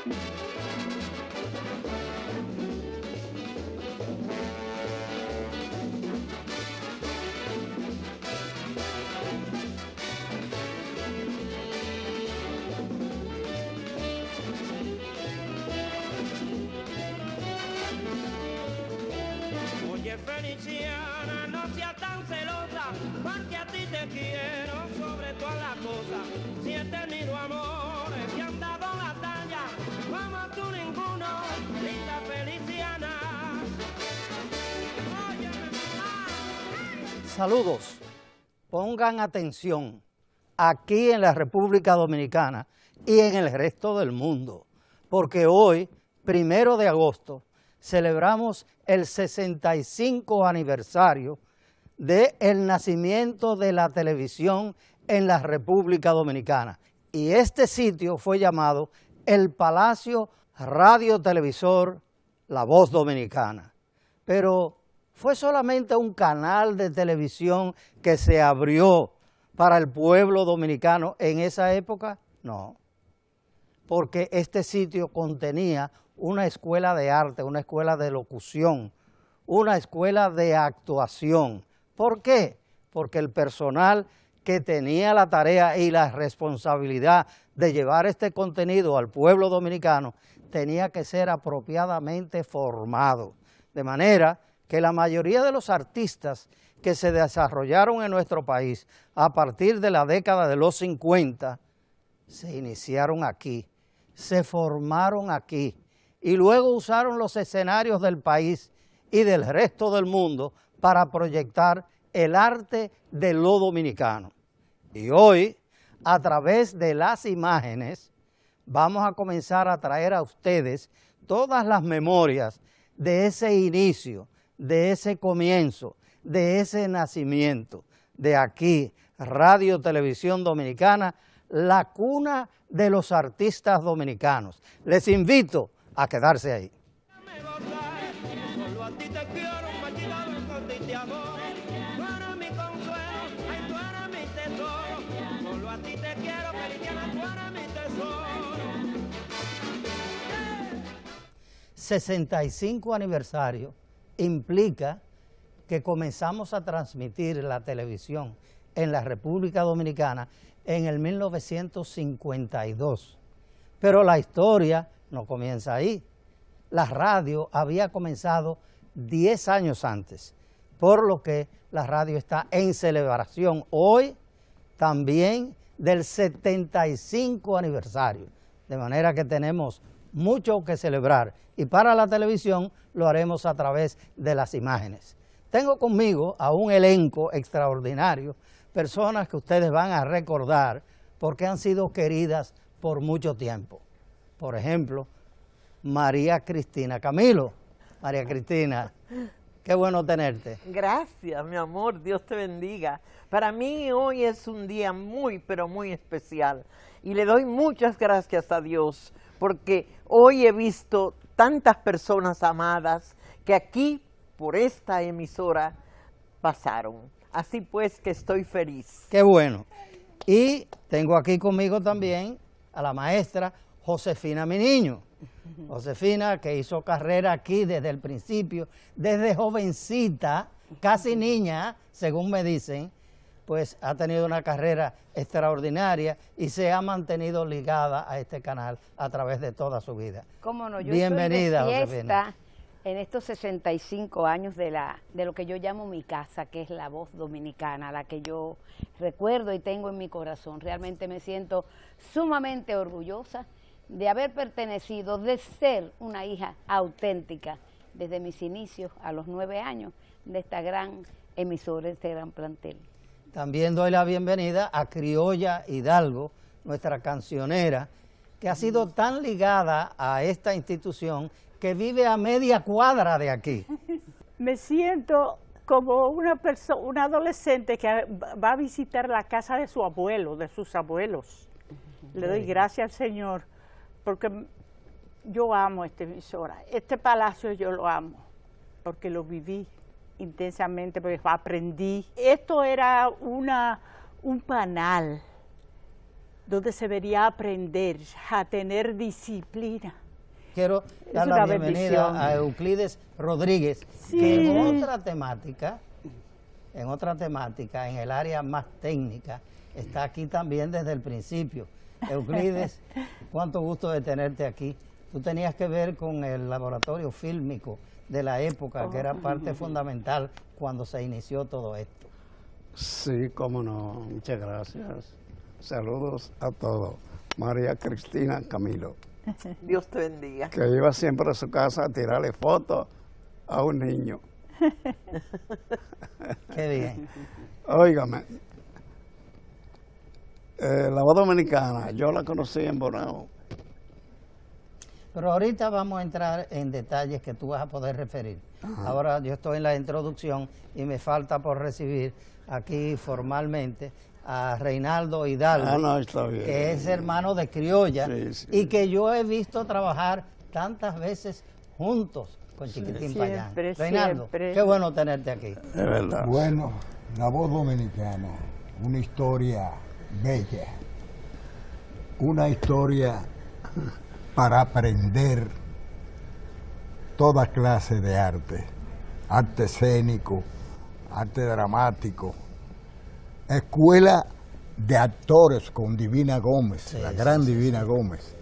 Oye, Feliciana, no seas tan celosa, porque a ti te quiero sobre todas las cosas. Si he tenido amores que han dado la talla, como tú ninguno, linda Feliciana. Óyeme, mamá. Saludos, pongan atención aquí en la República Dominicana y en el resto del mundo, porque hoy, 1 de agosto, celebramos el 65 aniversario del nacimiento de la televisión en la República Dominicana. Y este sitio fue llamado el Palacio Radio-Televisor La Voz Dominicana. Pero ¿fue solamente un canal de televisión que se abrió para el pueblo dominicano en esa época? No, porque este sitio contenía una escuela de arte, una escuela de locución, una escuela de actuación. ¿Por qué? Porque el personal que tenía la tarea y la responsabilidad de llevar este contenido al pueblo dominicano tenía que ser apropiadamente formado, de manera que la mayoría de los artistas que se desarrollaron en nuestro país a partir de la década de los 50 se iniciaron aquí, se formaron aquí y luego usaron los escenarios del país y del resto del mundo para proyectar el arte de lo dominicano. Y hoy, a través de las imágenes, vamos a comenzar a traer a ustedes todas las memorias de ese inicio, de ese comienzo, de ese nacimiento, de aquí, Radio Televisión Dominicana, la cuna de los artistas dominicanos. Les invito a quedarse ahí. Solo a ti te quiero, machita, con ti te adoro. Tú eres mi consuelo, ay, tú eres mi tesoro. Solo a ti te quiero, Feliciana, tú eres mi tesoro. 65 aniversario implica que comenzamos a transmitir la televisión en la República Dominicana en el 1952. Pero la historia no comienza ahí. La radio había comenzado 10 años antes, por lo que la radio está en celebración hoy también del 75 aniversario. De manera que tenemos mucho que celebrar y para la televisión lo haremos a través de las imágenes. Tengo conmigo a un elenco extraordinario, personas que ustedes van a recordar porque han sido queridas por mucho tiempo. Por ejemplo, María Cristina Camilo. María Cristina, qué bueno tenerte. Gracias, mi amor, Dios te bendiga. Para mí hoy es un día muy, pero muy especial. Y le doy muchas gracias a Dios, porque hoy he visto tantas personas amadas que aquí, por esta emisora, pasaron. Así pues que estoy feliz. Qué bueno. Y tengo aquí conmigo también a la maestra Josefina Mi Niño. Josefina, que hizo carrera aquí desde el principio, desde jovencita, casi niña, según me dicen, pues ha tenido una carrera extraordinaria y se ha mantenido ligada a este canal a través de toda su vida. Cómo no, yo Bienvenida, estoy de Josefina. fiesta en estos 65 años de lo que yo llamo mi casa, que es La Voz Dominicana, la que yo recuerdo y tengo en mi corazón. Realmente me siento sumamente orgullosa de haber pertenecido, de ser una hija auténtica desde mis inicios a los 9 años de esta gran emisora, este gran plantel. También doy la bienvenida a Criolla Hidalgo, nuestra cancionera, que ha sido tan ligada a esta institución que vive a media cuadra de aquí. Me siento como una adolescente que va a visitar la casa de su abuelo, de sus abuelos. Le doy gracias al Señor, porque yo amo esta emisora. Este palacio yo lo amo, porque lo viví intensamente, porque aprendí. Esto era un panal donde se debería aprender a tener disciplina. Quiero dar una la bienvenida bendición. a Euclides Rodríguez, Sí. que en otra temática, en el área más técnica, está aquí también desde el principio. Euclides, cuánto gusto de tenerte aquí. Tú tenías que ver con el laboratorio fílmico de la época, que era parte fundamental cuando se inició todo esto. Sí, cómo no, muchas gracias. Saludos a todos. María Cristina Camilo, Dios te bendiga. que iba siempre a su casa a tirarle fotos a un niño. Qué bien. Óigame, la voz dominicana, yo la conocí en Bonao. Pero ahorita vamos a entrar en detalles que tú vas a poder referir. Ahora yo estoy en la introducción y me falta por recibir aquí formalmente a Reinaldo Hidalgo, Ah, no, está bien. que es hermano de Criolla, Sí, sí. y que yo he visto trabajar tantas veces juntos con Chiquitín Payán. Siempre, Reinaldo, siempre. qué bueno tenerte aquí. Es verdad. Bueno, la voz dominicana, una historia bella, una historia para aprender toda clase de arte, arte escénico, arte dramático, escuela de actores con Divina Gómez, Sí, la sí, gran sí, Divina Gómez,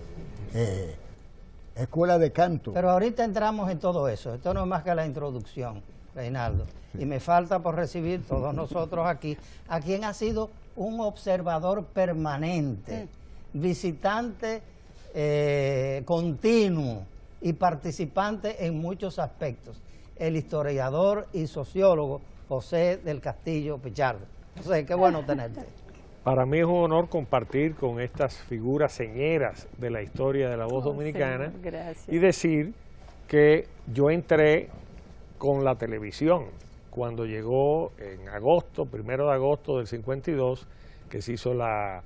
escuela de canto. Pero ahorita entramos en todo eso. Esto no es más que la introducción, Reinaldo. Y me falta por recibir todos nosotros aquí, a quien ha sido un observador permanente, visitante continuo y participante en muchos aspectos, el historiador y sociólogo José del Castillo Pichardo. José, qué bueno tenerte. Para mí es un honor compartir con estas figuras señeras de la historia de la voz dominicana Señor, gracias. y decir que yo entré con la televisión cuando llegó en agosto, 1 de agosto del 52, que se hizo la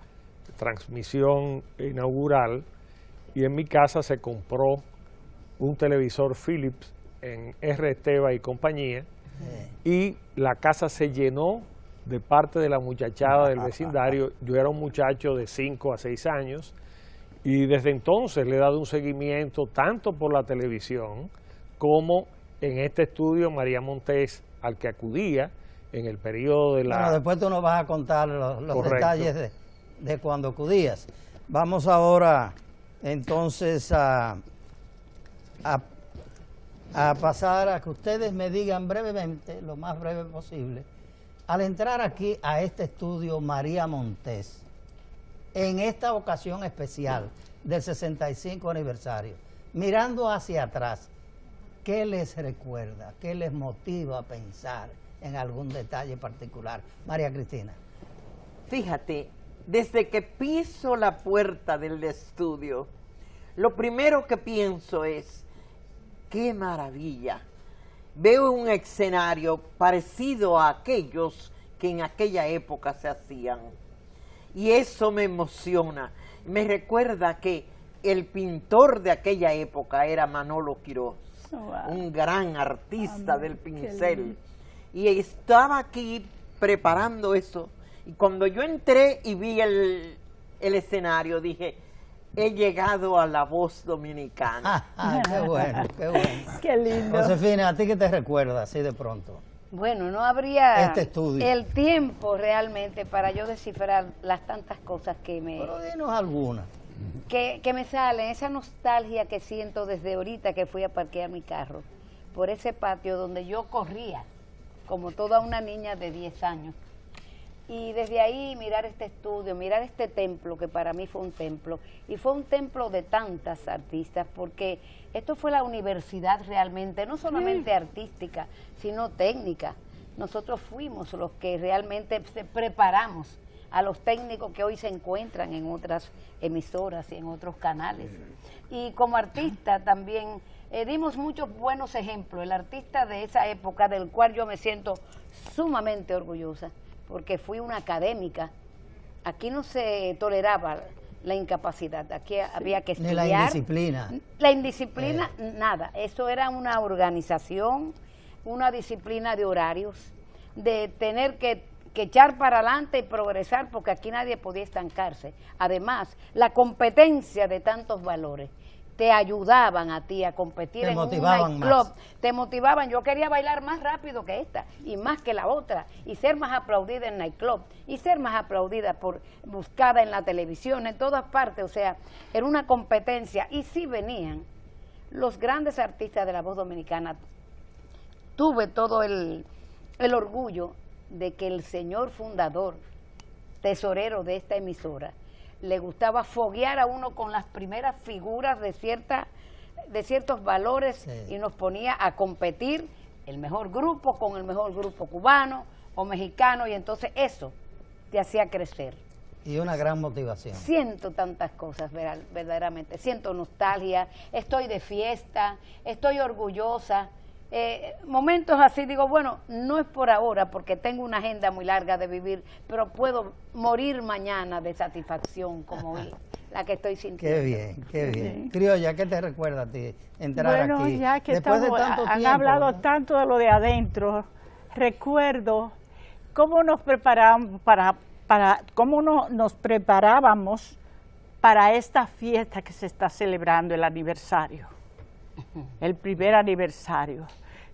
transmisión inaugural, y en mi casa se compró un televisor Philips en RTVA y compañía, y la casa se llenó de parte de la muchachada del vecindario. Yo era un muchacho de 5 a 6 años y desde entonces le he dado un seguimiento tanto por la televisión como en este estudio María Montés, al que acudía en el periodo de la... Bueno, después tú nos vas a contar los Correcto. detalles de cuando acudías. Vamos ahora entonces a pasar a que ustedes me digan brevemente, lo más breve posible, al entrar aquí a este estudio María Montés, en esta ocasión especial del 65 aniversario, mirando hacia atrás, ¿qué les recuerda? ¿Qué les motiva a pensar en algún detalle particular? María Cristina. Fíjate, desde que piso la puerta del estudio, lo primero que pienso es, ¡qué maravilla! Veo un escenario parecido a aquellos que en aquella época se hacían. Y eso me emociona. Me recuerda que el pintor de aquella época era Manolo Quirós, Wow. un gran artista Amén, del qué pincel. lindo. Y estaba aquí preparando eso. Y cuando yo entré y vi el escenario, dije, he llegado a la voz dominicana. Qué bueno, qué bueno. Qué lindo. Josefina, ¿a ti qué te recuerda así de pronto? Bueno, no habría Este estudio. el tiempo realmente para yo descifrar las tantas cosas que Pero dinos alguna. que me salen, esa nostalgia que siento desde ahorita que fui a parquear mi carro, por ese patio donde yo corría, como toda una niña de 10 años. Y desde ahí mirar este estudio, mirar este templo, que para mí fue un templo, y fue un templo de tantas artistas, porque esto fue la universidad realmente, no solamente artística, sino técnica. Nosotros fuimos los que realmente preparamos a los técnicos que hoy se encuentran en otras emisoras y en otros canales. Y como artista también dimos muchos buenos ejemplos. El artista de esa época, del cual yo me siento sumamente orgullosa, porque fui una académica. Aquí no se toleraba la incapacidad, aquí había que Ni estudiar. la indisciplina. La indisciplina, nada. Eso era una organización, una disciplina de horarios, de tener que que echar para adelante y progresar, porque aquí nadie podía estancarse. Además, la competencia de tantos valores te ayudaban a ti a competir en un nightclub, te motivaban. Yo quería bailar más rápido que esta y más que la otra, y ser más aplaudida en nightclub, y ser más aplaudida buscada en la televisión, en todas partes. O sea, era una competencia. Y sí venían los grandes artistas de la voz dominicana. Tuve todo el orgullo de que el señor fundador, tesorero de esta emisora, le gustaba foguear a uno con las primeras figuras de ciertos valores, sí, y nos ponía a competir el mejor grupo con el mejor grupo cubano o mexicano, y entonces eso te hacía crecer. Y una gran motivación. Siento tantas cosas, verdaderamente. Siento nostalgia, estoy de fiesta, estoy orgullosa. Momentos así digo, bueno, no es por ahora porque tengo una agenda muy larga de vivir, pero puedo morir mañana de satisfacción como hoy, la que estoy sintiendo. Qué bien, qué bien. Criolla, ¿qué te recuerda a ti entrar aquí? Bueno, ya que después de tanto han tiempo, hablado, ¿no?, tanto de lo de adentro, recuerdo cómo nos preparamos nos preparábamos para esta fiesta que se está celebrando, el aniversario, el primer aniversario.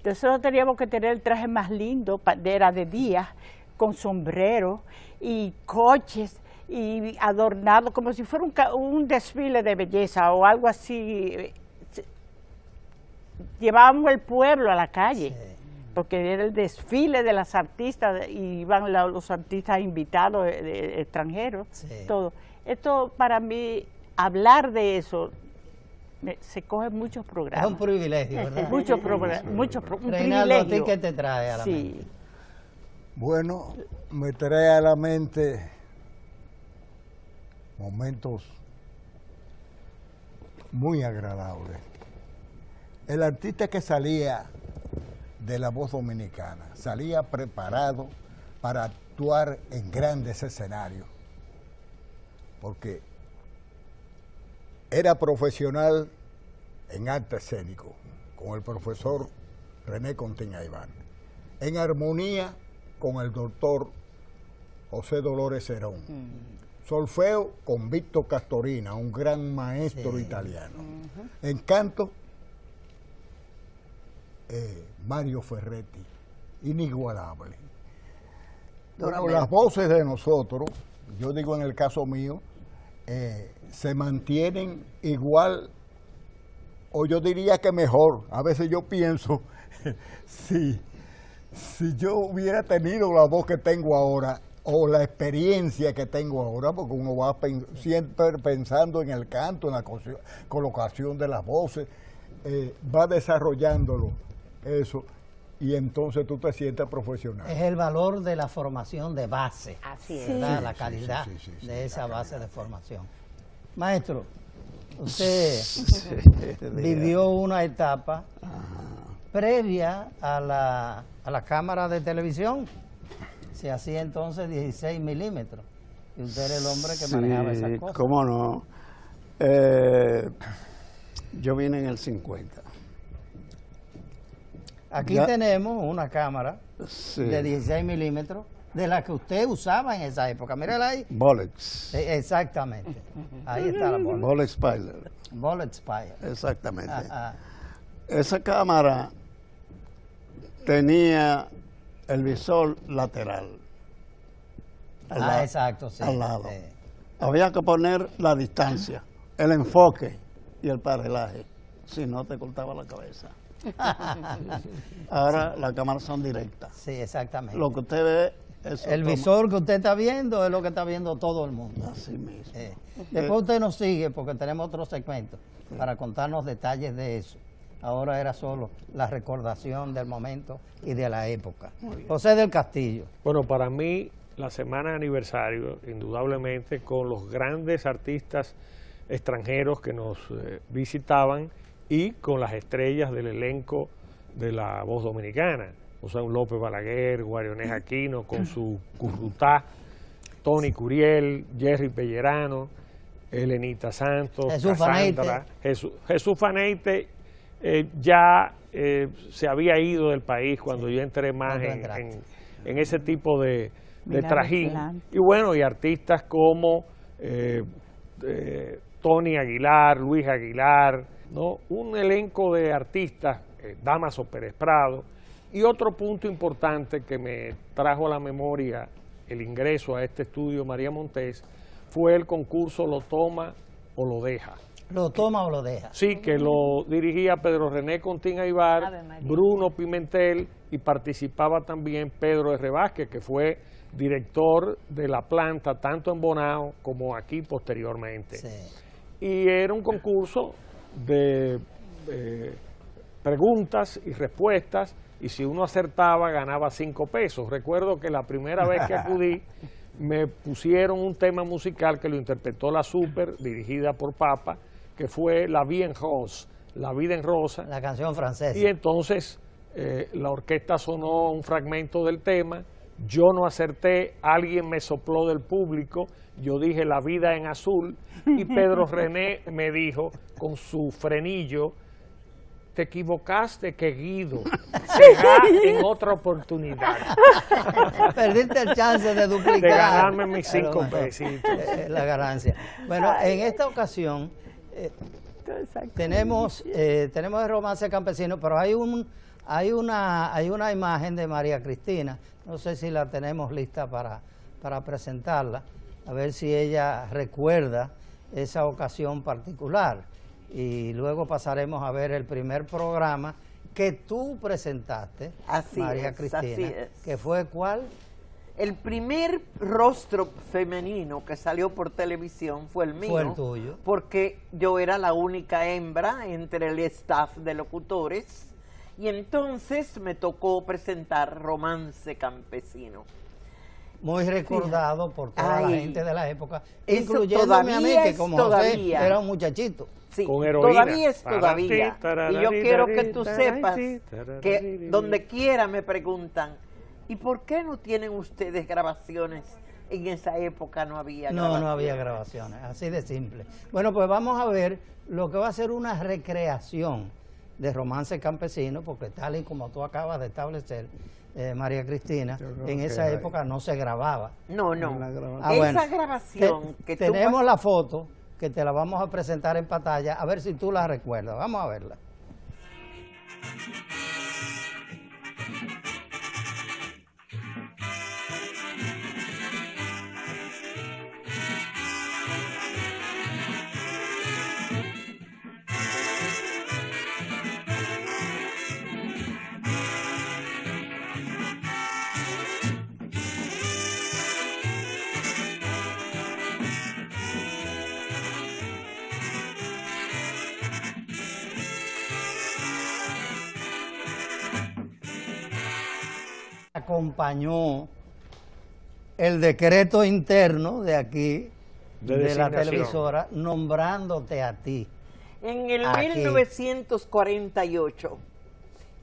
Nosotros teníamos que tener el traje más lindo, era de día, con sombrero y coches y adornado como si fuera un desfile de belleza o algo así. Llevábamos el pueblo a la calle, sí, porque era el desfile de las artistas, y iban los artistas invitados extranjeros, sí, todo. Esto para mí, hablar de eso, se cogen muchos programas. Es un privilegio, ¿verdad? Muchos programas, un Reinaldo, privilegio. ¿a ti qué te trae a la mente? Bueno, me trae a la mente momentos muy agradables. El artista que salía de la voz dominicana salía preparado para actuar en grandes escenarios, porque era profesional en arte escénico, con el profesor René Contín Aibán, en armonía con el doctor José Dolores Cerón, solfeo con Víctor Castorina, un gran maestro, sí, italiano, en canto Mario Ferretti, inigualable. Pero las voces de nosotros, yo digo en el caso mío, se mantienen igual, o yo diría que mejor. A veces yo pienso, si yo hubiera tenido la voz que tengo ahora, o la experiencia que tengo ahora, porque uno va siempre pensando en el canto, en la colocación de las voces, va desarrollándolo, eso, y entonces tú te sientes profesional. Es el valor de la formación de base, así es, ¿verdad? Sí, la calidad sí, de esa base de formación. Maestro, usted vivió una etapa previa a la cámara de televisión. Se hacía entonces 16 milímetros. Y usted era el hombre que manejaba esas cosas. ¿Cómo no? Yo vine en el 50. Aquí tenemos una cámara, sí, de 16 milímetros, de la que usted usaba en esa época. Mírala ahí. Bolex. Exactamente. Ahí está la Bolex. Bolex Pilot. Bolex Pilot. Exactamente. Esa cámara tenía el visor lateral. Exacto, sí. Al lado. Sí. Había que poner la distancia, el enfoque y el parelaje, si no te cortaba la cabeza. Ahora las cámaras son directas. Sí, exactamente. Lo que usted ve es el visor que usted está viendo es lo que está viendo todo el mundo. Así mismo. Después usted nos sigue porque tenemos otro segmento para contarnos detalles de eso. Ahora era solo la recordación del momento y de la época. José del Castillo. Bueno, para mí la semana de aniversario, indudablemente, con los grandes artistas extranjeros que nos visitaban y con las estrellas del elenco de la voz dominicana. José López Balaguer, Guarionés Aquino con su Currutá, Tony Curiel, Jerry Pellerano, Elenita Santos, Jesús Cassandra, Jesús Faneite ya se había ido del país cuando yo entré más en ese tipo de de Milagro trajín. Escalante. Y bueno, y artistas como Tony Aguilar, Luis Aguilar, ¿no? Un elenco de artistas, Damaso Pérez Prado. Y otro punto importante que me trajo a la memoria el ingreso a este estudio María Montés fue el concurso Lo Toma o Lo Deja. ¿Lo toma o lo deja? Sí, que lo dirigía Pedro René Contín Aybar, Ave María. Bruno Pimentel, y participaba también Pedro R. Vázquez, que fue director de la planta tanto en Bonao como aquí posteriormente. Sí. Y era un concurso de preguntas y respuestas, y si uno acertaba ganaba 5 pesos. Recuerdo que la primera vez que acudí me pusieron un tema musical que lo interpretó la Super, dirigida por Papa, que fue La Vie en Rose, La Vida en Rosa. La canción francesa. Y entonces la orquesta sonó un fragmento del tema, yo no acerté, alguien me sopló del público, yo dije La Vida en Azul, y Pedro René me dijo con su frenillo, te equivocaste, que Guido, será en otra oportunidad. Perdiste el chance de duplicar. De ganarme mis a lo 5 mejor, pesitos. la ganancia. Bueno, en esta ocasión tenemos el romance campesino, pero hay una imagen de María Cristina. No sé si la tenemos lista para presentarla, a ver si ella recuerda esa ocasión particular. Y luego pasaremos a ver el primer programa que tú presentaste, María Cristina, que fue ¿cuál? El primer rostro femenino que salió por televisión fue el mío. Fue el tuyo. Porque yo era la única hembra entre el staff de locutores, y entonces me tocó presentar Romance Campesino. Muy recordado por toda la Ay, gente de la época, eso incluyéndome a mí, todavía que es como todavía. José era un muchachito. Sí, Con heroína. todavía es todavía. Y yo quiero que tú sepas que donde quiera me preguntan, ¿y por qué no tienen ustedes grabaciones? En esa época no había grabaciones. No había grabaciones, así de simple. Bueno, pues vamos a ver lo que va a ser una recreación de Romance Campesino, porque tal y como tú acabas de establecer, María Cristina, en esa época no se grababa. No. Ah, Esa bueno, grabación que tú tenemos la foto que te la vamos a presentar en pantalla, a ver si tú la recuerdas. Vamos a verla. Acompañó el decreto interno de aquí, de la designación. televisora, nombrándote a ti. En el Aquí. 1948,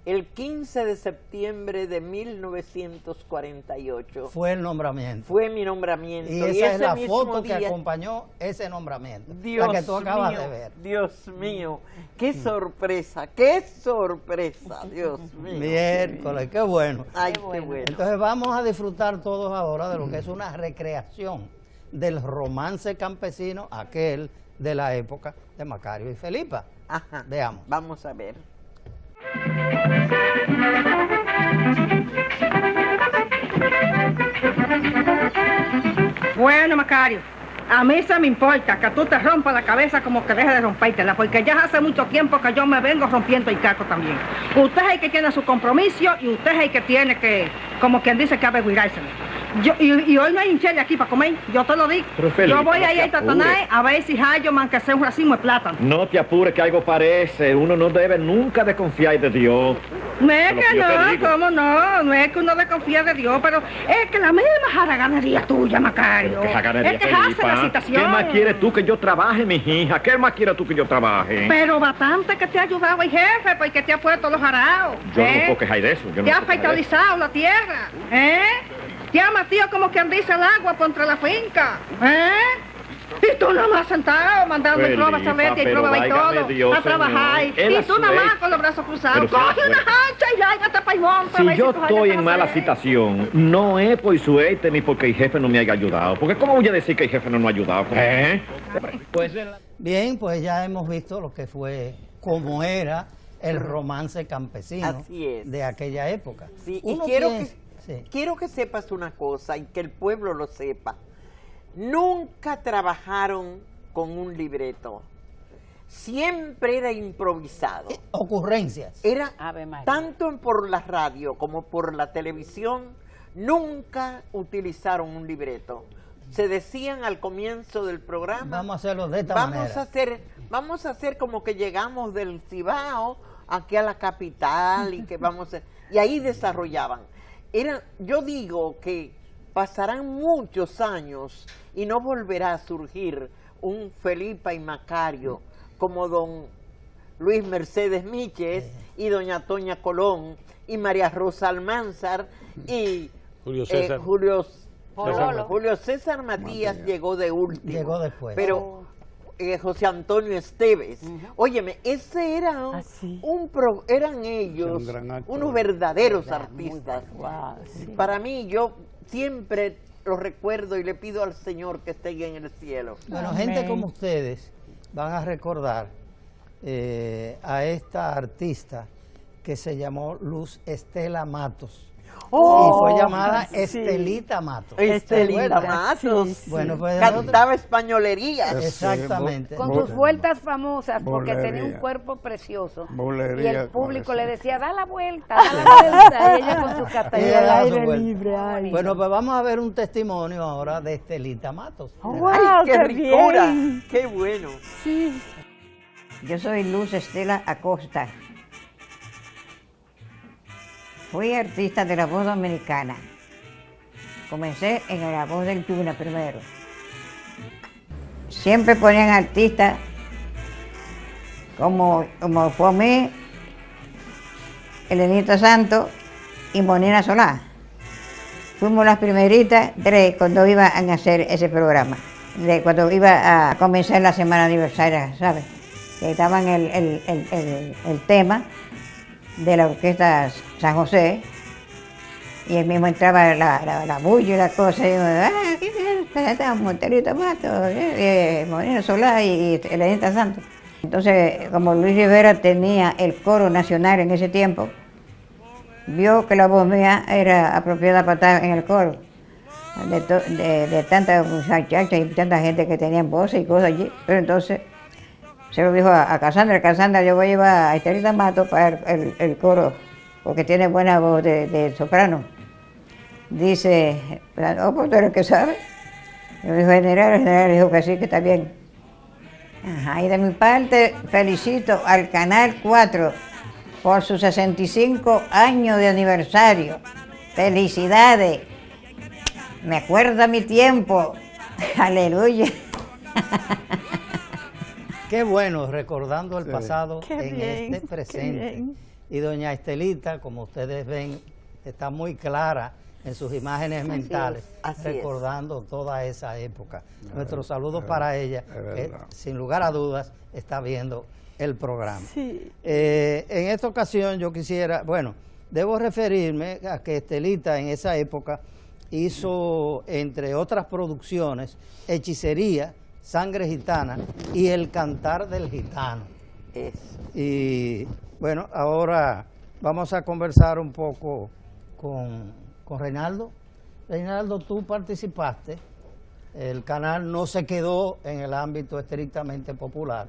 el 15 de septiembre de 1948, Fue el nombramiento. fue mi nombramiento. Y esa es ese la mismo foto que día- acompañó ese nombramiento, Dios la que tú acabas mío, de ver. Dios mío, qué Mm. sorpresa, Dios mío. Miércoles, qué bueno. Ay, qué bueno. Entonces vamos a disfrutar todos ahora de lo que es una recreación del romance campesino, aquel de la época de Macario y Felipa. Ajá. Veamos. Vamos a ver. Bueno, Macario, a mí se me importa que tú te rompas la cabeza como que dejes de rompértela, porque ya hace mucho tiempo que yo me vengo rompiendo el caco también. Usted es el que tiene su compromiso y usted es el que tiene que, como quien dice, que averiguárselo. Y hoy no hay hinchele aquí para comer, yo te lo digo. Pero, Felipe, yo voy no a ir te a Tatanay apures. a ver si hallo man sea un racimo de plátano. No te apures, que algo parece. Uno no debe nunca desconfiar de Dios. No es Lo que que yo te no, digo. ¿cómo no? No es que uno desconfía de Dios, pero es que la misma jaraganería tuya, Macario. Que jaganería, es que hace la Felipa. situación. ¿Qué más quieres tú que yo trabaje, mi hija? ¿Qué más quieres tú que yo trabaje? Pero bastante que te ha ayudado el jefe, porque te ha puesto los araos. Yo no puedo quejar de eso. Yo no Te ha puedo quejar de eso. fertilizado la tierra, Te ha metido como quien dice el agua contra la finca, Y tú nada más sentado, mandando Felipa, pruebas a Betty y pero pruebas y válgame todo, Dios, a trabajar. señor. Él Y tú nada más asueto. con los brazos cruzados. Pero Coge si una hacha y lágate para el monte. a Si ver yo tus estoy años en mala te hacen. situación, no es por suerte ni porque el jefe no me haya ayudado. Porque ¿cómo voy a decir que el jefe no nos ha ayudado? Pues Bien, pues ya hemos visto lo que fue, cómo era el romance campesino Así es. de aquella época. Sí, y Uno quiero piensa- que, sí. quiero que sepas una cosa y que el pueblo lo sepa. Nunca trabajaron con un libreto. Siempre era improvisado. Ocurrencias. Era Ave María. tanto por la radio como por la televisión, nunca utilizaron un libreto. Se decían al comienzo del programa, Vamos a hacerlo de esta vamos manera. vamos a hacer como que llegamos del Cibao aquí a la capital y que vamos a, y ahí desarrollaban. Yo digo que pasarán muchos años y no volverá a surgir un Felipa y Macario como don Luis Mercedes Míchez y doña Toña Colón y María Rosa Almanzar y Julio César. Julio César Matías llegó de último. Llegó después. Pero José Antonio Esteves. Óyeme, ese era eran ellos Un gran actor. unos verdaderos artistas. Wow, sí. Para mí, yo siempre lo recuerdo y le pido al Señor que esté en el cielo. Bueno, Amén. gente como ustedes van a recordar a esta artista que se llamó Luz Estela Matos. Oh, y fue llamada sí. Estelita Matos. Estelita ¿Recuerdan? Matos. Sí, Bueno, pues Cantaba españolerías. exactamente. Con sus vueltas famosas, porque Bolería. tenía un cuerpo precioso. Bolería Y el público con le eso. decía, da la vuelta, y ella con sus Ella castañuelas. daba su aire vuelta. libre, ay. Bueno, pues vamos a ver un testimonio ahora de Estelita Matos. Wow, ¡Ay, qué qué ricura! bien. ¡Qué bueno! Sí. Yo soy Luz Estela Acosta. Fui artista de La Voz Dominicana. Comencé en La Voz del Yuna primero. Siempre ponían artistas como fue a mí, Elenita Santos y Monina Solá. Fuimos las primeritas cuando iban a hacer ese programa, cuando iba a comenzar la semana aniversaria, ¿sabes? Que daban el tema de la orquesta San José, y él mismo entraba la bulla y la cosa, y yo, está Monterito Matos, Monina Solá y Elenita Santos. Entonces, como Luis Rivera tenía el coro nacional en ese tiempo, vio que la voz mía era apropiada para estar en el coro, de tantas muchachas y tanta gente que tenían voces y cosas allí. Pero entonces se lo dijo a Casandra: Casandra, yo voy a llevar a Estelita Matos para el coro, porque tiene buena voz de soprano. Dice, oh, pues tú eres el que sabe. Yo dijo, el general dijo que sí, que está bien. Ajá, y de mi parte felicito al Canal 4 por sus 65 años de aniversario. ¡Felicidades! Me acuerda mi tiempo. ¡Aleluya! Qué bueno, recordando el pasado Qué en bien, este qué presente. bien. Y doña Estelita, como ustedes ven, está muy clara en sus imágenes mentales, así es. recordando toda esa época. Nuestros saludos para ella, que verdad. sin lugar a dudas está viendo el programa. Sí. En esta ocasión yo quisiera, bueno, debo referirme a que Estelita en esa época hizo, entre otras producciones, Hechicería, Sangre Gitana y El Cantar del Gitano. Eso. Y bueno, ahora vamos a conversar un poco con Reinaldo. Reinaldo, tú participaste, el canal no se quedó en el ámbito estrictamente popular.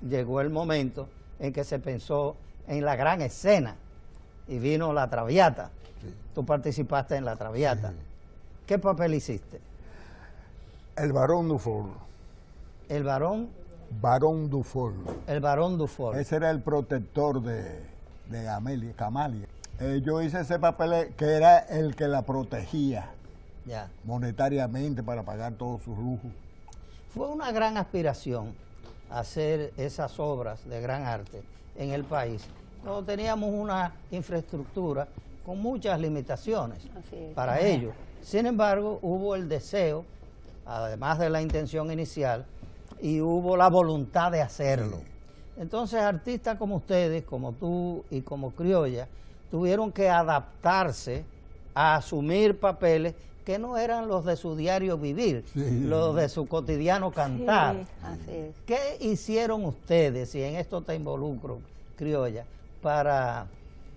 Llegó el momento en que se pensó en la gran escena y vino La Traviata. Tú participaste en La Traviata. ¿Qué papel hiciste? El Barón Dufour. El varón, Barón Dufour. el varón Dufour. Ese era el protector de Camalia. Yo hice ese papel que era el que la protegía Ya. monetariamente para pagar todos sus lujos. Fue una gran aspiración hacer esas obras de gran arte en el país, cuando teníamos una infraestructura con muchas limitaciones Así es. para ello. Sin embargo, hubo el deseo además de la intención inicial, y hubo la voluntad de hacerlo. Entonces, artistas como ustedes, como tú y como Criolla, tuvieron que adaptarse a asumir papeles que no eran los de su diario vivir, los de su cotidiano cantar. Sí, así es. ¿Qué hicieron ustedes, y en esto te involucro, Criolla, para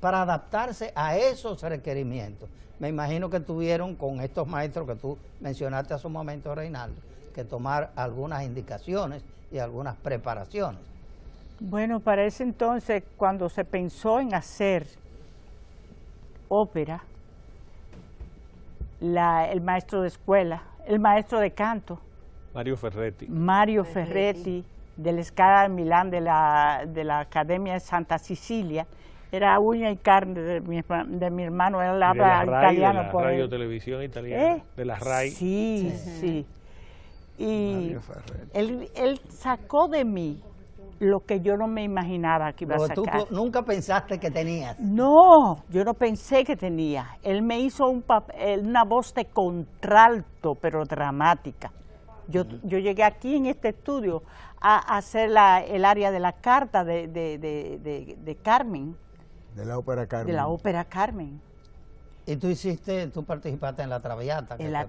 adaptarse a esos requerimientos? Me imagino que tuvieron con estos maestros que tú mencionaste hace un momento, Reinaldo, que tomar algunas indicaciones y algunas preparaciones. Bueno, para ese entonces, cuando se pensó en hacer ópera, el maestro de escuela, el maestro de canto, Mario Ferretti, de la Scala de Milán, de la Academia de Santa Cecilia, era uña y carne de mi hermano, él habla italiano. De la por radio él. televisión italiana, de la RAI. Sí. Y él sacó de mí lo que yo no me imaginaba que iba a sacar. ¿Tú nunca pensaste que tenías? No, yo no pensé que tenía. Él me hizo una voz de contralto, pero dramática. Yo llegué aquí en este estudio a hacer el área de la carta de Carmen. De la ópera Carmen. De la ópera Carmen. Y tú participaste en la Traviata. En la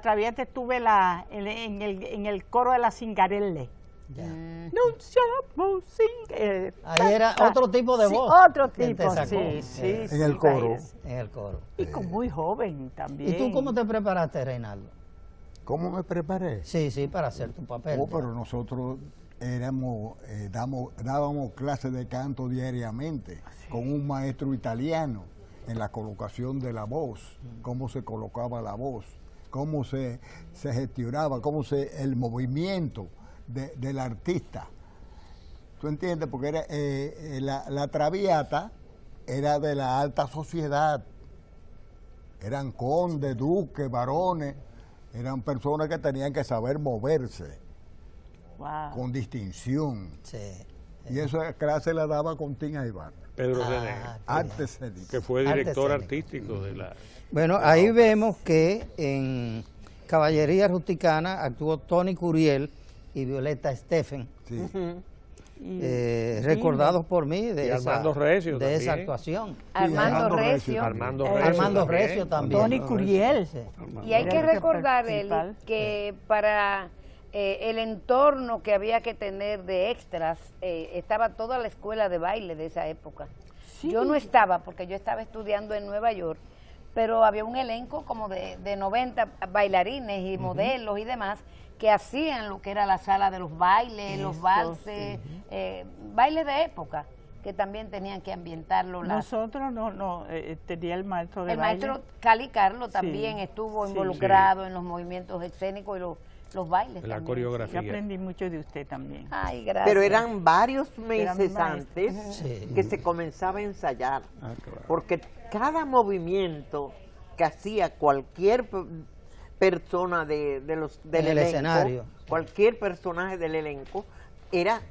Traviata estuve en el coro de la Cingarelle. Ahí era otro tipo de voz. Otro tipo, sí. En el coro. En el coro. Y muy joven también. ¿Y tú cómo te preparaste, Reinaldo? ¿Cómo me preparé? Sí, para hacer tu papel. Pero nosotros dábamos clases de canto diariamente con un maestro italiano en la colocación de la voz, cómo se colocaba la voz, cómo se gestionaba, el movimiento del artista. ¿Tú entiendes? Porque la Traviata era de la alta sociedad. Eran condes, duques, varones, eran personas que tenían que saber moverse con distinción. Y esa clase la daba Contín Aybar. Pedro René, arte escénico, que fue director artístico de la... Bueno, ahí vemos que en Caballería Rusticana actuó Tony Curiel y Violeta Steffen, recordados por mí de esa actuación. Armando Recio también. Tony Curiel. Y hay que recordar, Eli, que para el entorno que había que tener de extras, estaba toda la escuela de baile de esa época. Yo no estaba, porque yo estaba estudiando en Nueva York, pero había un elenco como de 90 bailarines y modelos y demás, que hacían lo que era la sala de los bailes, los valses, bailes de época, que también tenían que ambientarlo. Nosotros tenía el maestro de baile. El maestro Cali Carlo también estuvo involucrado en los movimientos escénicos y los bailes. La coreografía. Yo aprendí mucho de usted también. Ay, gracias. Pero eran varios meses antes que se comenzaba a ensayar, porque cada movimiento que hacía cualquier persona del elenco, escenario, cualquier personaje del elenco,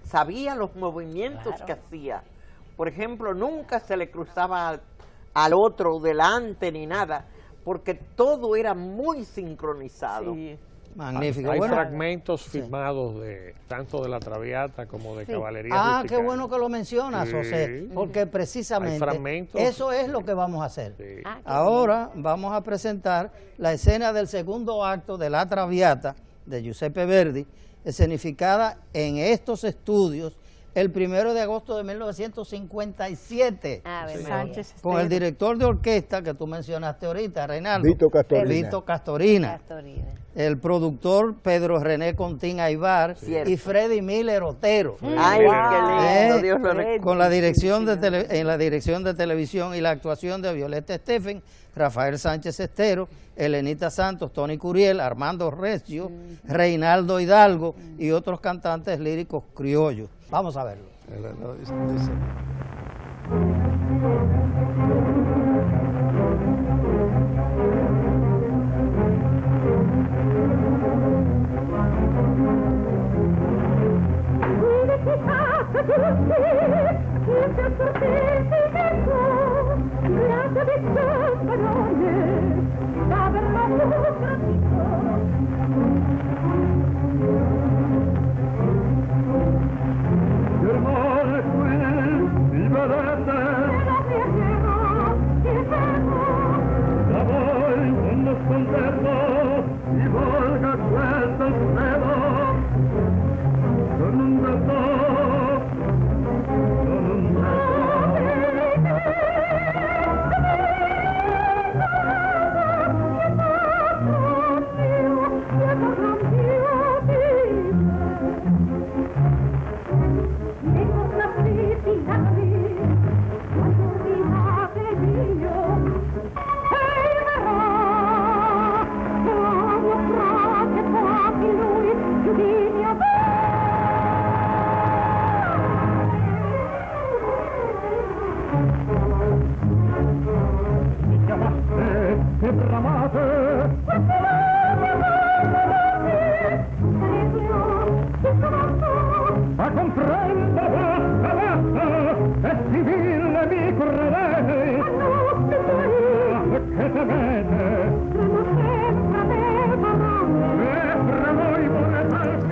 sabía los movimientos que hacía. Por ejemplo, nunca se le cruzaba al otro delante ni nada, porque todo era muy sincronizado. Magnífico. Hay fragmentos filmados tanto de la Traviata como de Caballería Rusticana. Qué bueno que lo mencionas, José, porque precisamente eso es lo que vamos a hacer. Ahora vamos a presentar la escena del segundo acto de La Traviata de Giuseppe Verdi, escenificada en estos estudios el 1 de agosto de 1957, con el director de orquesta que tú mencionaste ahorita, Reinaldo, Vito Castorina. El productor Pedro René Contín Aybar y Freddy Miller Otero. Ay, qué lindo, Dios lo recuerde. Con la dirección en la dirección de televisión y la actuación de Violeta Steffen, Rafael Sánchez Estero, Elenita Santos, Tony Curiel, Armando Recio, Reinaldo Hidalgo y otros cantantes líricos criollos. Vamos a verlo.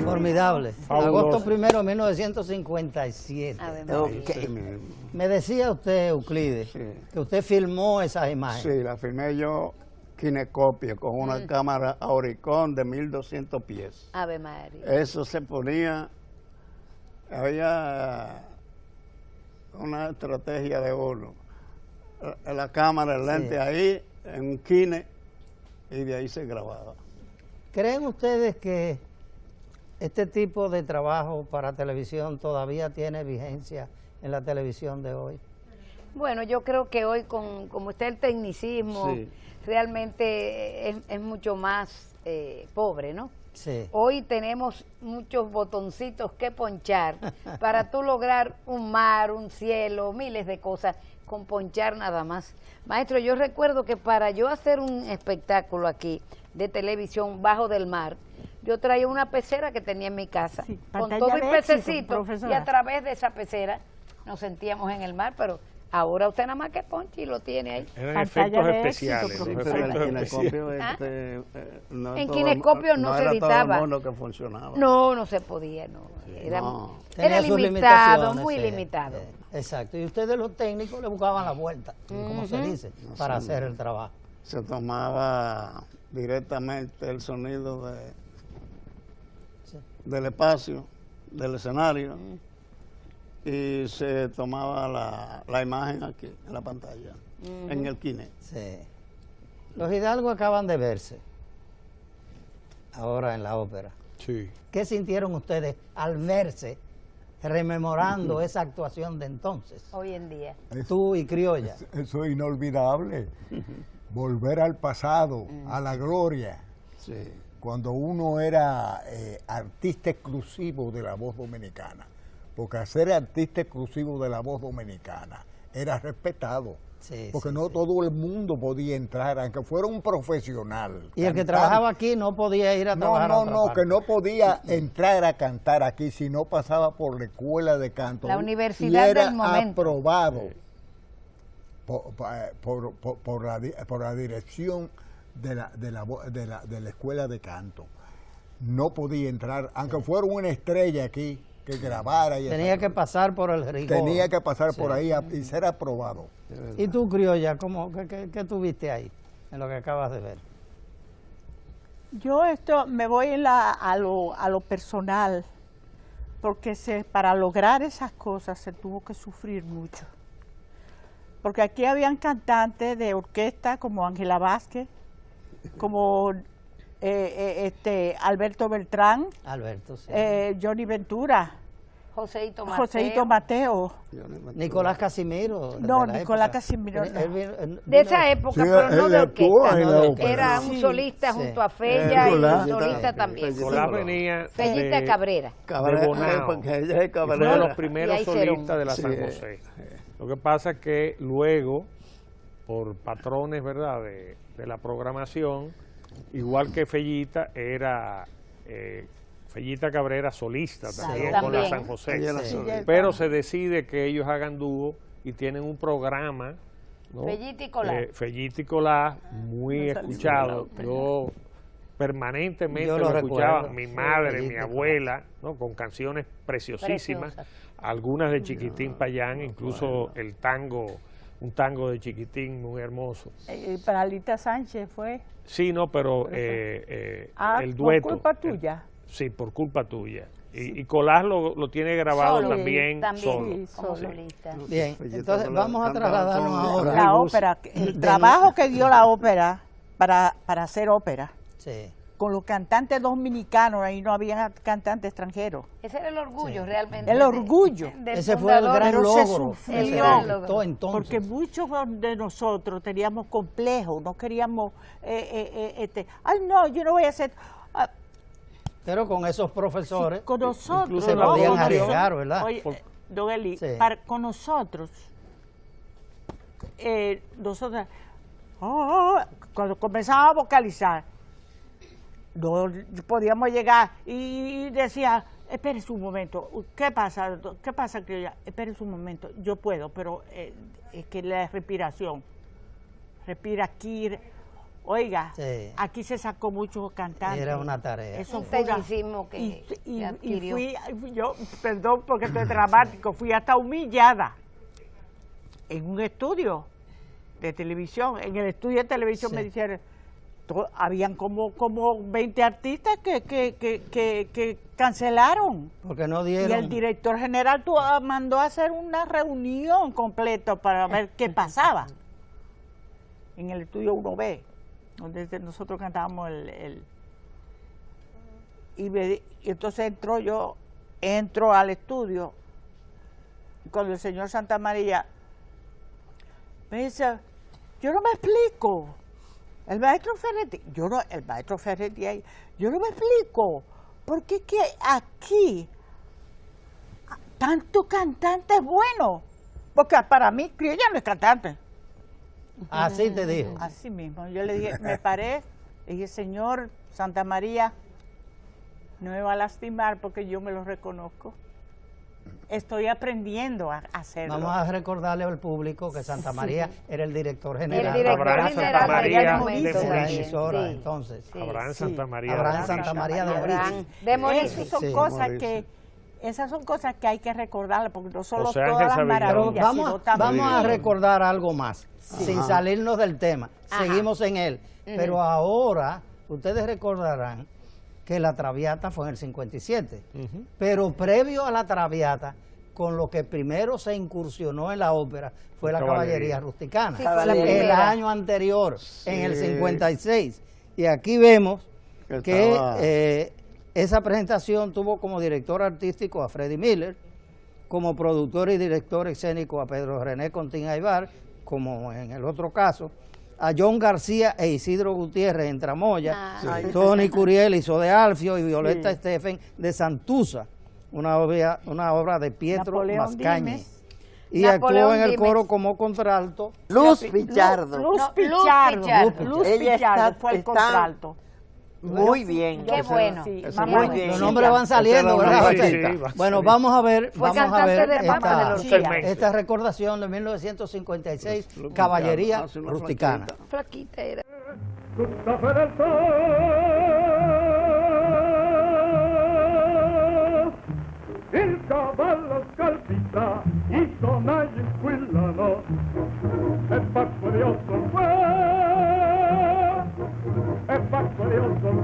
Formidable. Fabuloso. Agosto 1, 1957. Me decía usted, Euclides, que usted filmó esas imágenes. Sí, la filmé yo kinecopio con una cámara Auricon de 1200 pies. Ave María. Eso se ponía, había una estrategia de uno. La cámara, el lente ahí, en un kine, y de ahí se grababa. ¿Creen ustedes que este tipo de trabajo para televisión todavía tiene vigencia en la televisión de hoy? Bueno, yo creo que hoy, como está el tecnicismo, Sí. realmente es mucho más pobre, ¿no? Sí. Hoy tenemos muchos botoncitos que ponchar para tú lograr un mar, un cielo, miles de cosas, con ponchar nada más. Maestro, yo recuerdo que para yo hacer un espectáculo aquí de televisión bajo del mar, yo traía una pecera que tenía en mi casa, con pantalla todo el de éxito, pececito, y profesora. a través de esa pecera nos sentíamos en el mar, pero ahora usted nada más que ponche y lo tiene ahí. Eran Pantalla efectos de especiales. éxito, los Pero en efectos el kinecopio especiales. no En todo kinecopio no se era editaba. todo el mundo que funcionaba. No se podía, no. Era, No. era Tenía sus limitado, limitaciones, muy sí. limitado. Exacto. Y ustedes los técnicos le buscaban la vuelta, como se dice, para hacer el trabajo. Se tomaba directamente el sonido del espacio, del escenario, y se tomaba la imagen aquí, en la pantalla, en el kine. Sí. Los Hidalgo acaban de verse ahora en la ópera. Sí. ¿Qué sintieron ustedes al verse, rememorando esa actuación de entonces? Hoy en día. Tú y Criolla. Eso es inolvidable. Volver al pasado, a la gloria. Sí. Cuando uno era artista exclusivo de la voz dominicana. Porque ser artista exclusivo de la voz dominicana era respetado. Sí, porque sí, no sí. todo el mundo podía entrar, aunque fuera un profesional. Y el que cantante. trabajaba aquí no podía ir a trabajar a otra parte. Que no podía entrar a cantar aquí si no pasaba por la escuela de canto. La universidad y era del momento. aprobado por la dirección de la escuela de canto. No podía entrar, aunque fuera una estrella aquí que grabara. Y Tenía que pasar por el rigor. Tenía que pasar por Sí. ahí y ser aprobado. ¿Y tú, Criolla, qué tuviste ahí, en lo que acabas de ver? Yo me voy a lo personal, porque para lograr esas cosas se tuvo que sufrir mucho. Porque aquí habían cantantes de orquesta como Ángela Vázquez, como Alberto Beltrán, Alberto, sí. Johnny Ventura, Joseito Mateo. Joseito Mateo. Nicolás Casimiro. No, de la Nicolás época. Casimiro no. De esa época, Sí, pero no él de actuó orquesta. en la ópera. Era un Sí. solista Sí. junto a Fella y Nicolás. un solista también. Nicolás venía Fellita de, Cabrera. de Bonao. Porque ella es Y fue uno de Cabrera. los primeros Y ahí Cerón. solistas de la San José. Lo que pasa es que luego, por patrones, ¿verdad?, de la programación, igual que Fellita, era Fellita Cabrera solista también, con la También. San José. Ella era Sí. solista. Pero se decide que ellos hagan dúo y tienen un programa ¿no? Fellita y Colás. Fellita y Colás, muy escuchado. Yo permanentemente Yo lo lo escuchaba, recuerdo, mi sí, madre, Fellita mi y Colás. abuela, ¿no? Con canciones preciosísimas, Preciosas. algunas de Chiquitín Payán, incluso el tango, un tango de Chiquitín muy hermoso. Para Alita Sánchez fue. Sí, no, pero el dueto. por culpa tuya. Sí, por culpa tuya. Y Colás lo tiene grabado Solo, también solo. Sí, como solo. solista. Bien, Fellita entonces Colás vamos a cantaba trasladarnos con ahora. La ópera, el trabajo que dio la ópera para hacer ópera, Sí. con los cantantes dominicanos, ahí no había cantantes extranjeros. Ese era el orgullo realmente. El orgullo. del Ese fue el fundador. gran Pero se logro. sufrió. que se El gran conquistó logro. entonces. Porque muchos de nosotros teníamos complejos, no queríamos, ay no, yo no voy a hacer, Pero con esos profesores con nosotros. Incluso se la ¿no? podían voz, arriesgar, ¿verdad? Oye, don Eli, Sí. con nosotros, cuando comenzaba a vocalizar, no podíamos llegar y decía, espérese un momento, ¿qué pasa? ¿Qué pasa, criolla? Espérese un momento, yo puedo, pero es que la respiración, respira aquí, oiga, Sí. aquí se sacó muchos cantantes. Era una tarea. Eso Un fue una- tecnicismo que y adquirió. yo, perdón porque estoy dramático, fui hasta humillada en un estudio de televisión. En el estudio de televisión Sí. me dijeron, habían como 20 artistas que cancelaron. Porque no Y dieron. el director general mandó a hacer una reunión completa para ver qué pasaba en el estudio 1B, donde nosotros cantábamos y entonces entro al estudio, y cuando el señor Santa María me dice, yo no me explico, el maestro Ferretti, ahí, yo no me explico, ¿por qué que aquí tantos cantantes buenos? Porque para mí criolla no es cantante. Así te dijo. Así mismo, yo le dije, me paré, le dije, señor Santa María, no me va a lastimar porque yo me lo reconozco. Estoy aprendiendo a hacerlo. Vamos a recordarle al público que Santa María era el director general. El director Abraham general Santa María de de momento de la también, emisora, sí. entonces. Sí. Abraham Sí. Santa María. Abraham Santa María de Abraham Mauricio. de Mauricio. Esas son cosas que hay que recordarlas, porque no solo José Ángel todas las Savillón. Pero maravillas, sino vamos también... a recordar algo más, sin Ajá. salirnos del tema. Ajá. Seguimos en él. Pero ahora, ustedes recordarán que la Traviata fue en el 57. Pero previo a la Traviata, con lo que primero se incursionó en la ópera, fue la caballería rusticana. Sí, fue la el primera. año anterior, en el 56. Y aquí vemos que Estaba- esa presentación tuvo como director artístico a Freddy Miller, como productor y director escénico a Pedro René Contín Aybar, como en el otro caso, a John García e Isidro Gutiérrez en Tramoya, Ah. Tony Curiel hizo de Alfio y Violeta Steffen de Santusa, una obra de Pietro Napoleón Mascañi. Dimes. Y Napoleón actuó en el Dimes. coro como contralto. Luz Pichardo. Luz No, Pichardo. Pichardo. Luz Ella Pichardo está- fue el está- contralto. Muy bien. Qué bueno. Sí, Ese mamá, muy bien. Los nombres van saliendo, Esa era ¿verdad, una José? Sí, va Bueno, saliendo. vamos a ver, Fue vamos a cantante ver de Papa de los segmento. esta recordación de 1956, Luz Caballería Pichardo, hace una Rusticana. flaquita. Flaquita era. Il cavallo scalpita, i sonaggi squillano, e fa curioso il e fa curioso il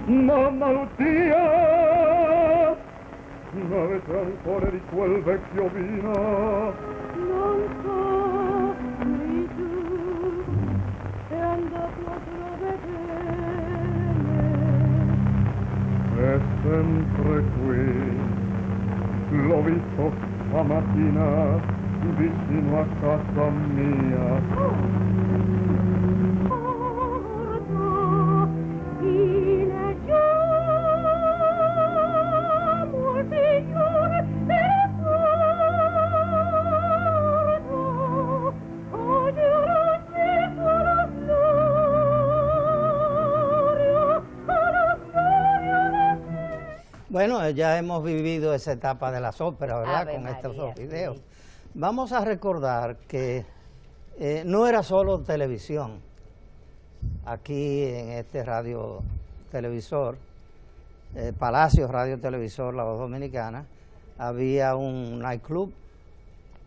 Mamma Lucia, avete ancora di quel vecchio vino? Non so, sei tu, è andato a trovare sempre qui. L'ho visto stamattina vicino a casa mia. Bueno, ya hemos vivido esa etapa de las óperas, ¿verdad? Ave Con estos María, dos videos. sí. Vamos a recordar que no era solo televisión. Aquí en este radio televisor, Palacio Radio Televisor, La Voz Dominicana, había un nightclub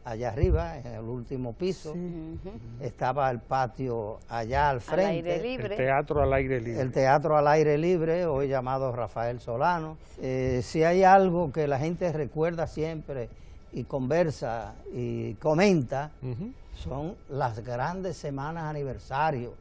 allá arriba, en el último piso. Sí. Estaba el patio allá al frente. Al aire libre. El teatro al aire libre. El teatro al aire libre, hoy llamado Rafael Solano. Si hay algo que la gente recuerda siempre y conversa y comenta, son las grandes semanas aniversario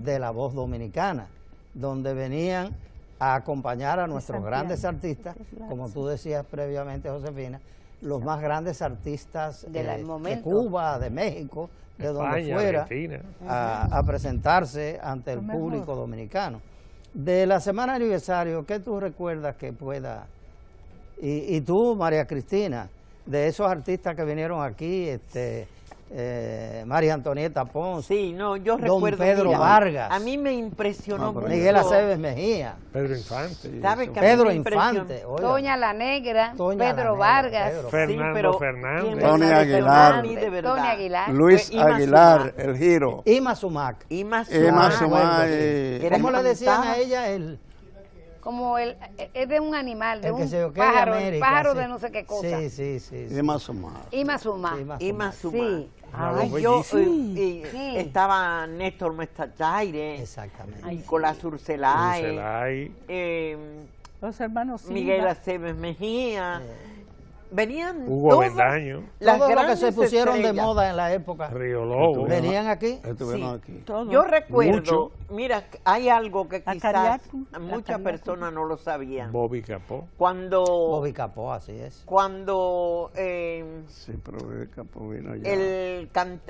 de La Voz Dominicana, donde venían a acompañar a nuestros grandes artistas, como tú decías previamente, Josefina, los más grandes artistas de Cuba, de México, de donde España, fuera, Argentina, a presentarse ante el público dominicano. De la semana aniversario, ¿qué tú recuerdas que pueda? Y tú, María Cristina, de esos artistas que vinieron aquí, María Antonieta Ponce, sí, no, yo Don recuerdo, Pedro mira, Vargas, a mí me impresionó mucho. Miguel Aceves Mejía, Pedro Infante, ¿Sabes que a mí Pedro me impresionó? Infante, oiga. Doña la Negra, Doña Pedro la Negra, Vargas, Pedro. Fernando Sí, Fernández, ¿quién Tony me Aguilar. a mí de verdad? Tony Aguilar, Luis Ima Aguilar, Sumac. El Giro. Ima Sumac. Ima Ima Sumac. Sumac. Era ¿Cómo le decían cantaba. a ella? El como es de un animal, de que un se yo, que es de pájaro, América, el pájaro sí. de no sé qué cosa. Sí. Ima Sumac. Ima Suma. Sí, Ima Ima Sumac. Sumac. Sí. Una Ay, voz yo, bellísima. Sí. estaba Néstor Mestachaire, Exactamente. Nicolás Urcelay, Urcelay, Los hermanos Silva. Miguel Aceves Mejía. Venían Hugo todas Bendaño, las Todo lo que grandes se pusieron de estrellas. moda en la época, Río Lobo, venían aquí. Estuvieron Sí. aquí. Todo. Yo recuerdo, Mucho. mira, hay algo que La quizás Cariaco, la muchas Cariaco. personas no lo sabían. Bobby Capó, Cuando, Bobby Capó, así es. cuando Sí, pero el Capo vino ya.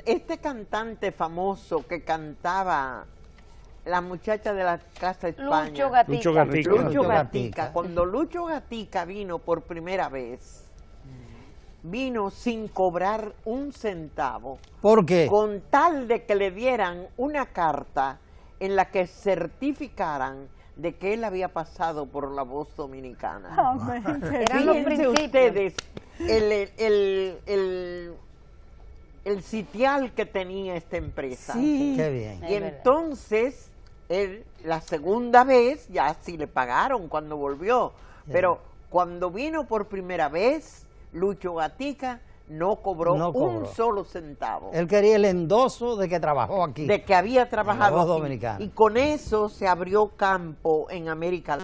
este cantante famoso que cantaba la muchacha de la Casa España, Lucho Gatica. Lucho Gatica. Lucho Lucho Gatica, Gatica. cuando Lucho Gatica vino por primera vez, vino sin cobrar un centavo, ¿Por qué? con tal de que le dieran una carta en la que certificaran de que él había pasado por La Voz Dominicana. Amén. Eran los Fíjense principios. ustedes el sitial que tenía esta empresa. Sí. Qué bien. Y entonces, él, la segunda vez, ya sí le pagaron cuando volvió, pero cuando vino por primera vez, Lucho Gatica no cobró No cobró. un solo centavo. Él quería el endoso de que trabajó aquí. De que había La trabajado Voz aquí. Dominicana. Y con eso se abrió campo en América